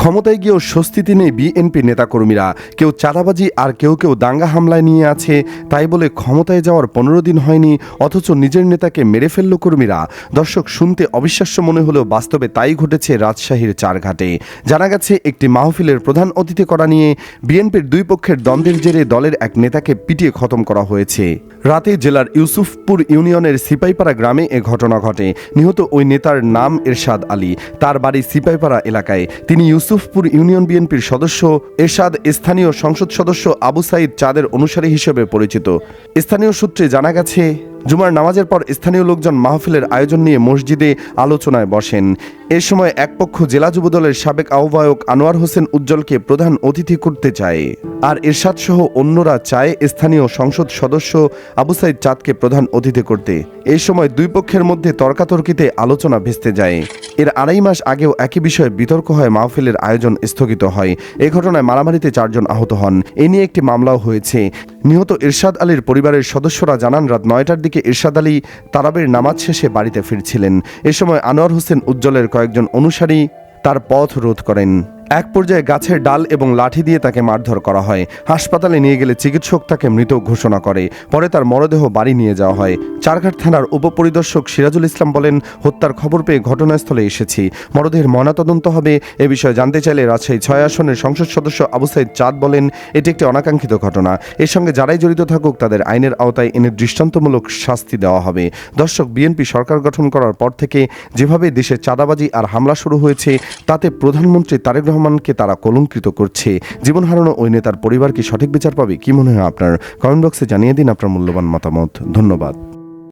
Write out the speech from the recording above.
ক্ষমতায় গিয়েও স্বস্তিতে নেই বিএনপি নেতাকর্মীরা। কেউ চাঁদাবাজি আর কেউ কেউ দাঙ্গা হামলায় নিয়ে আছে। তাই বলে ক্ষমতায় যাওয়ার 15 দিন হয়নি, অথচ নিজের নেতাকে মেরে ফেলল কর্মীরা। দর্শক, শুনতে অবিশ্বাস্য মনে হলেও বাস্তবে তাই ঘটেছে রাজশাহীর চারঘাটে। জানা গেছে, একটি মাহফিলের প্রধান অতিথি করা নিয়ে বিএনপির দুই পক্ষের দ্বন্দ্বের জেরে দলের এক নেতাকে পিটিয়ে খতম করা হয়েছে। রাতে জেলার ইউসুফপুর ইউনিয়নের সিপাইপাড়া গ্রামে এ ঘটনা ঘটে। নিহত ওই নেতার নাম এরশাদ আলী। তার বাড়ি সিপাইপাড়া এলাকায়। তিনি ইউসুফপুর ইউনিয়ন বিএনপির সদস্য। এরশাদ স্থানীয় সংসদ সদস্য আবু সাইদ চাঁদের অনুসারী হিসেবে পরিচিত। স্থানীয় সূত্রে জানা গেছে, জুমার নামাজের পর স্থানীয় লোকজন মাহফিলের আয়োজন নিয়ে মসজিদে আলোচনায় বসেন। এ সময় এক পক্ষ জেলা যুবদলের সাবেক আহ্বায়ক আনোয়ার হোসেন উজ্জ্বলকে প্রধান অতিথি করতে চায়, আর এরশাদ সহ অন্যরা চায় স্থানীয় সংসদ সদস্য আবু সাইদ চাঁদকে প্রধান অতিথি করতে। এই সময় দুই পক্ষের মধ্যে তর্কাতর্কিতে আলোচনা ভেস্তে যায়। এর 2.5 মাস আগেও একই বিষয়ে বিতর্ক হয়, মাহফিলের আয়োজন স্থগিত হয়। এই ঘটনায় মারামারিতে 4 জন আহত হন। এ নিয়ে একটি মামলাও হয়েছে। নিহত এরশাদ আলীর পরিবারের সদস্যরা জানান, রাত 9টার দিকে এরশাদ আলী তারাবির নামাজ শেষে বাড়িতে ফিরছিলেন। এ সময় আনোয়ার হোসেন উজ্জ্বলের কয়েকজন অনুসারী তার পথ রোধ করেন। এক পর্যায়ে গাছের ডাল এবং লাঠি দিয়ে তাকে মারধর করা হয়। হাসপাতালে নিয়ে গেলে চিকিৎসক তাকে মৃত ঘোষণা করে। পরে তার মরদেহ বাড়ি নিয়ে যাওয়া হয়। চারঘাট থানার উপপরিদর্শক সিরাজুল ইসলাম বলেন, হত্যার খবর পেয়ে ঘটনাস্থলে এসেছি। মরদেহের ময়নাতদন্ত হবে। এ বিষয়ে জানতে চাইলে রাজশাহী 6 আসনের সংসদ সদস্য আবু সাইদ চাঁদ বলেন, এটি একটি অনাকাঙ্ক্ষিত ঘটনা। এর সঙ্গে যারাই জড়িত থাকুক তাদের আইনের আওতায় এনে দৃষ্টান্তমূলক শাস্তি দেওয়া হবে। দর্শক, বিএনপি সরকার গঠন করার পর থেকে যেভাবে দেশে চাঁদাবাজি আর হামলা শুরু হয়েছে, তাতে প্রধানমন্ত্রী তারেক রহমানকে তারা কলঙ্কিত করছে। জীবন হারানো ওই নেতার পরিবার কি সঠিক বিচার পাবে? কি মনে হয় আপনার? কমেন্ট বক্সে জানিয়ে দিন আপনার মূল্যবান মতামত। ধন্যবাদ।